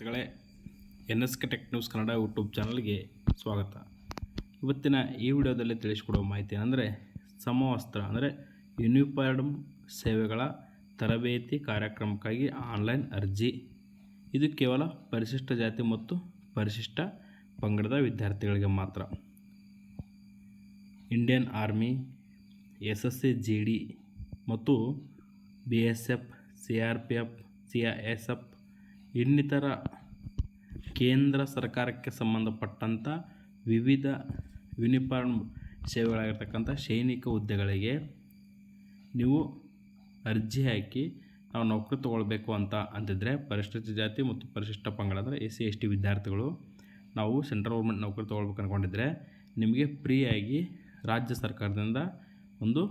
ವಿದ್ಯಾರ್ಥಿಗಳೇ, NSK tech news Kannada YouTube ಚಾನಲ್ಗೆ ಸ್ವಾಗತ. ಇವತ್ತಿನ ಈ ವಿಡಿಯೋದಲ್ಲಿ ತಿಳಿಸಿಕೊಡುವ ಮಾಹಿತಿ ಅಂದರೆ ಸಮವಸ್ತ್ರ ಅಂದರೆ ಯೂನಿಫಾರ್ಮ್ ಸೇವೆಗಳ ತರಬೇತಿ ಕಾರ್ಯಕ್ರಮಕ್ಕಾಗಿ ಆನ್ಲೈನ್ ಅರ್ಜಿ. ಇದು ಕೇವಲ ಪರಿಶಿಷ್ಟ ಜಾತಿ ಮತ್ತು ಪರಿಶಿಷ್ಟ ಪಂಗಡದ ವಿದ್ಯಾರ್ಥಿಗಳಿಗೆ ಮಾತ್ರ. ಇಂಡಿಯನ್ ಆರ್ಮಿ, SSC GD ಮತ್ತು BSF, CRPF, CISF ಇನ್ನಿತರ ಕೇಂದ್ರ ಸರ್ಕಾರಕ್ಕೆ ಸಂಬಂಧಪಟ್ಟಂಥ ವಿವಿಧ ಯೂನಿಫಾರ್ಮ್ ಸೇವೆಗಳಾಗಿರ್ತಕ್ಕಂಥ ಸೈನಿಕ ಹುದ್ದೆಗಳಿಗೆ ನೀವು ಅರ್ಜಿ ಹಾಕಿ ನಾವು ನೌಕರಿ ತೊಗೊಳ್ಬೇಕು ಅಂತಿದ್ದರೆ ಪರಿಶಿಷ್ಟ ಜಾತಿ ಮತ್ತು ಪರಿಶಿಷ್ಟ ಪಂಗಡ ಅಂದರೆ SC ST ವಿದ್ಯಾರ್ಥಿಗಳು ನಾವು ಸೆಂಟ್ರಲ್ ಗೌರ್ಮೆಂಟ್ ನೌಕರಿ ತೊಗೊಳ್ಬೇಕು ಅಂದ್ಕೊಂಡಿದ್ದರೆ ನಿಮಗೆ ಫ್ರೀಯಾಗಿ ರಾಜ್ಯ ಸರ್ಕಾರದಿಂದ ಒಂದು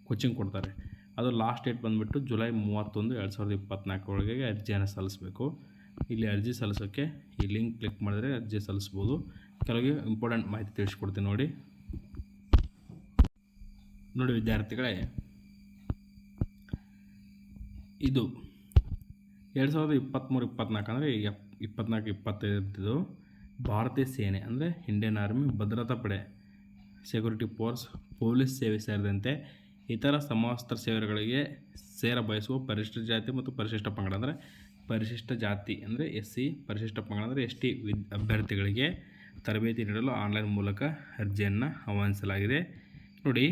ಕೋಚಿಂಗ್ ಕೊಡ್ತಾರೆ. ಅದು ಲಾಸ್ಟ್ ಡೇಟ್ ಬಂದುಬಿಟ್ಟು ಜುಲೈ 31, 2024 ಒಳಗೆ ಅರ್ಜಿಯನ್ನು ಸಲ್ಲಿಸಬೇಕು. ಇಲ್ಲಿ ಅರ್ಜಿ ಸಲ್ಲಿಸೋಕ್ಕೆ ಈ ಲಿಂಕ್ ಕ್ಲಿಕ್ ಮಾಡಿದ್ರೆ ಅರ್ಜಿ ಸಲ್ಲಿಸ್ಬೋದು. ಕೆಲವು ಇಂಪಾರ್ಟೆಂಟ್ ಮಾಹಿತಿ ತಿಳಿಸ್ಕೊಡ್ತೀನಿ ನೋಡಿ ವಿದ್ಯಾರ್ಥಿಗಳೇ, ಇದು 2023-24 ಅಂದರೆ 24-25 ಭಾರತೀಯ ಸೇನೆ ಅಂದರೆ ಇಂಡಿಯನ್ ಆರ್ಮಿ, ಭದ್ರತಾ ಪಡೆ, ಸೆಕ್ಯೂರಿಟಿ ಫೋರ್ಸ್, ಪೊಲೀಸ್ ಸೇವೆ ಸೇರಿದಂತೆ ಇತರ ಸಮವಸ್ತ್ರ ಸೇವೆಗಳಿಗೆ ಬಯಸುವ ಪರಿಶಿಷ್ಟ ಜಾತಿ ಮತ್ತು ಪರಿಶಿಷ್ಟ ಪಂಗಡ ಅಂದರೆ ಪರಿಶಿಷ್ಟ ಜಾತಿ ಅಂದರೆ SC, ಪರಿಶಿಷ್ಟ ಪಂಗಡ ಅಂದರೆ ST ಅಭ್ಯರ್ಥಿಗಳಿಗೆ ತರಬೇತಿ ನೀಡಲು ಆನ್ಲೈನ್ ಮೂಲಕ ಅರ್ಜಿಯನ್ನು ಆಹ್ವಾನಿಸಲಾಗಿದೆ. ನೋಡಿ,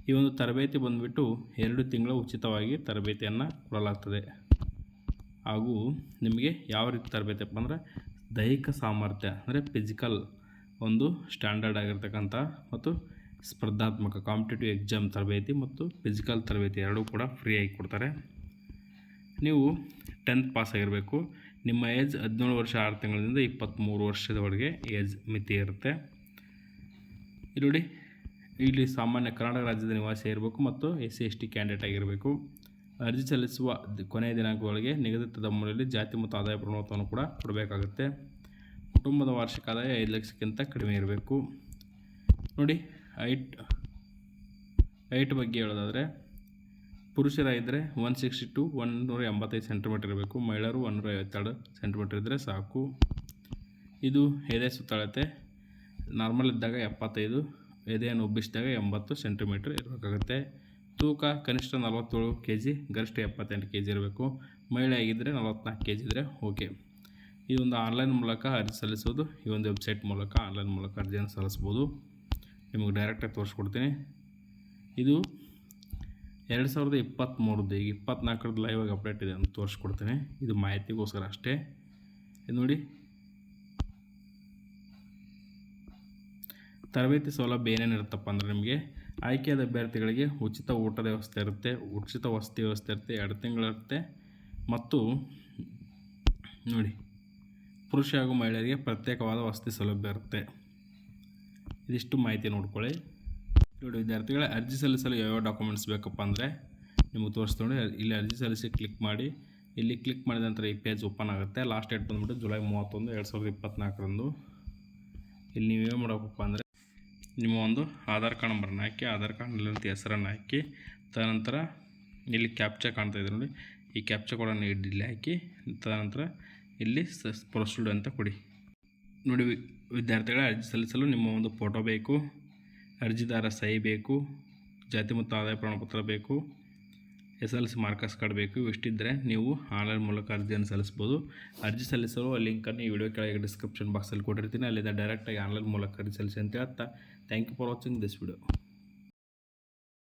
ಈ ಒಂದು ತರಬೇತಿ ಬಂದುಬಿಟ್ಟು 2 ತಿಂಗಳು ಉಚಿತವಾಗಿ ತರಬೇತಿಯನ್ನು ಕೊಡಲಾಗ್ತದೆ. ಹಾಗೂ ನಿಮಗೆ ಯಾವ ರೀತಿ ತರಬೇತಿಯಪ್ಪ ಅಂದರೆ ದೈಹಿಕ ಸಾಮರ್ಥ್ಯ ಅಂದರೆ ಫಿಸಿಕಲ್ ಒಂದು ಸ್ಟ್ಯಾಂಡರ್ಡ್ ಆಗಿರ್ತಕ್ಕಂಥ ಮತ್ತು ಸ್ಪರ್ಧಾತ್ಮಕ ಕಾಂಪಿಟೇಟಿವ್ ಎಕ್ಸಾಮ್ ತರಬೇತಿ ಮತ್ತು ಫಿಸಿಕಲ್ ತರಬೇತಿ ಎರಡೂ ಕೂಡ ಫ್ರೀಯಾಗಿ ಕೊಡ್ತಾರೆ. ನೀವು 10th ಪಾಸ್ ಆಗಿರಬೇಕು. ನಿಮ್ಮ ಏಜ್ 17 ವರ್ಷ 6 ತಿಂಗಳಿಂದ 23 ವರ್ಷದವರೆಗೆ ಏಜ್ ಮಿತಿ ಇರುತ್ತೆ. ನೋಡಿ, ಇಲ್ಲಿ ಸಾಮಾನ್ಯ ಕರ್ನಾಟಕ ರಾಜ್ಯದ ನಿವಾಸಿ ಇರಬೇಕು ಮತ್ತು SC ST ಕ್ಯಾಂಡಿಡೇಟ್ ಆಗಿರಬೇಕು. ಅರ್ಜಿ ಸಲ್ಲಿಸುವ ಕೊನೆಯ ದಿನಾಂಕದೊಳಗೆ ನಿಗದಿತ ಮೂಲೆಯಲ್ಲಿ ಜಾತಿ ಮತ್ತು ಆದಾಯ ಪ್ರಮಾಣಪತ್ರವನ್ನು ಕೂಡ ಕೊಡಬೇಕಾಗುತ್ತೆ. ಕುಟುಂಬದ ವಾರ್ಷಿಕ ಆದಾಯ 5 ಲಕ್ಷಕ್ಕಿಂತ ಕಡಿಮೆ ಇರಬೇಕು. ನೋಡಿ, ಹೈಟ್ ಬಗ್ಗೆ ಹೇಳೋದಾದರೆ ಪುರುಷರಾಗಿದ್ದರೆ 160 to 185 ಸೆಂಟಿಮೀಟರ್ ಇರಬೇಕು. ಮಹಿಳೆಯರು 152 ಸೆಂಟಿಮೀಟರ್ ಇದ್ದರೆ ಸಾಕು. ಇದು ಎದೆ ಸುತ್ತಳತೆ ನಾರ್ಮಲ್ ಇದ್ದಾಗ 75, ಎದೆಯನ್ನು ಉಬ್ಬಿಸಿದಾಗ 80 ಸೆಂಟಿಮೀಟರ್ ಇರಬೇಕಾಗುತ್ತೆ. ತೂಕ ಕನಿಷ್ಠ 47 kg, ಗರಿಷ್ಠ 78 kg ಇರಬೇಕು. ಮಹಿಳೆ ಆಗಿದ್ದರೆ 44 kg ಇದ್ದರೆ ಓಕೆ. ಈ ಒಂದು ಆನ್ಲೈನ್ ಮೂಲಕ ಅರ್ಜಿ ಸಲ್ಲಿಸೋದು ಈ ಒಂದು ವೆಬ್ಸೈಟ್ ಮೂಲಕ ಆನ್ಲೈನ್ ಮೂಲಕ ಅರ್ಜಿಯನ್ನು ಸಲ್ಲಿಸ್ಬೋದು. ನಿಮಗೆ ಡೈರೆಕ್ಟಾಗಿ ತೋರಿಸ್ಕೊಡ್ತೀನಿ. ಇದು 2023 ಈಗ 24 ಲೈವ್ ಆಗಿ ಅಪ್ಡೇಟ್ ಇದೆ ಅಂತ ತೋರಿಸ್ಕೊಡ್ತೀನಿ. ಇದು ಮಾಹಿತಿಗೋಸ್ಕರ ಅಷ್ಟೇ. ಇದು ನೋಡಿ, ತರಬೇತಿ ಸೌಲಭ್ಯ ಏನೇನಿರುತ್ತಪ್ಪ ಅಂದರೆ ನಿಮಗೆ ಆಯ್ಕೆಯಾದ ಅಭ್ಯರ್ಥಿಗಳಿಗೆ ಉಚಿತ ಊಟದ ವ್ಯವಸ್ಥೆ ಇರುತ್ತೆ, ಉಚಿತ ವಸತಿ ವ್ಯವಸ್ಥೆ ಇರುತ್ತೆ, 2 ತಿಂಗಳಿರುತ್ತೆ ಮತ್ತು ನೋಡಿ ಪುರುಷ ಹಾಗೂ ಮಹಿಳೆಯರಿಗೆ ಪ್ರತ್ಯೇಕವಾದ ವಸತಿ ಸೌಲಭ್ಯ ಇರುತ್ತೆ. ಇದಿಷ್ಟು ಮಾಹಿತಿ ನೋಡ್ಕೊಳ್ಳಿ. ನೋಡಿ ವಿದ್ಯಾರ್ಥಿಗಳ ಅರ್ಜಿ ಸಲ್ಲಿಸಲು ಯಾವ್ಯಾವ ಡಾಕ್ಯುಮೆಂಟ್ಸ್ ಬೇಕಪ್ಪ ಅಂದರೆ ನಿಮಗೆ ತೋರಿಸ್ಕೊಂಡು ಇಲ್ಲಿ ಅರ್ಜಿ ಸಲ್ಲಿಸಿ ಕ್ಲಿಕ್ ಮಾಡಿ. ಇಲ್ಲಿ ಕ್ಲಿಕ್ ಮಾಡಿದ ನಂತರ ಈ ಪೇಜ್ ಓಪನ್ ಆಗುತ್ತೆ. ಲಾಸ್ಟ್ ಡೇಟ್ ಬಂದುಬಿಟ್ಟು ಜುಲೈ 31, 2024 ಇಲ್ಲಿ ನೀವೇನು ಮಾಡಬೇಕಪ್ಪ ಅಂದರೆ ನಿಮ್ಮ ಒಂದು ಆಧಾರ್ ಕಾರ್ಡ್ ನಂಬರನ್ನು ಹಾಕಿ, ಆಧಾರ್ ಕಾರ್ಡ್ನಲ್ಲಿರುವಂಥ ಹೆಸರನ್ನು ಹಾಕಿ, ತದನಂತರ ಇಲ್ಲಿ ಕ್ಯಾಪ್ಚಾ ಕಾಣ್ತಾ ಇದೆ ನೋಡಿ, ಈ ಕ್ಯಾಪ್ಚಾ ಕೋಡನ್ನು ಇಲ್ಲಿ ಹಾಕಿ, ತದನಂತರ ಇಲ್ಲಿ ಪ್ರೊಸೀಡ್ ಅಂತ ಕೊಡಿ. ನೋಡಿ ವಿದ್ಯಾರ್ಥಿಗಳ ಅರ್ಜಿ ಸಲ್ಲಿಸಲು ನಿಮ್ಮ ಒಂದು ಫೋಟೋ ಬೇಕು, ಅರ್ಜಿದಾರ ಸಹಿ ಬೇಕು, ಜಾತಿ ಮತ್ತು ಆದಾಯ ಪ್ರಮಾಣಪತ್ರ ಬೇಕು, SSLC ಮಾರ್ಕಸ್ ಕಾರ್ಡ್ ಬೇಕು. ಇಷ್ಟಿದ್ದರೆ ನೀವು ಆನ್ಲೈನ್ ಮೂಲಕ ಅರ್ಜಿಯನ್ನು ಸಲ್ಲಿಸ್ಬೋದು. ಅರ್ಜಿ ಸಲ್ಲಿಸಲು ಆ ಲಿಂಕನ್ನು ಈ ವಿಡಿಯೋ ಕೆಳಗೆ ಡಿಸ್ಕ್ರಿಪ್ಷನ್ ಬಾಕ್ಸಲ್ಲಿ ಕೊಟ್ಟಿರ್ತೀನಿ. ಅಲ್ಲಿಂದ ಡೈರೆಕ್ಟಾಗಿ ಆನ್ಲೈನ್ ಮೂಲಕ ಅರ್ಜಿ ಸಲ್ಲಿಸಿ ಅಂತ ಹೇಳ್ತಾ thank you for watching this video.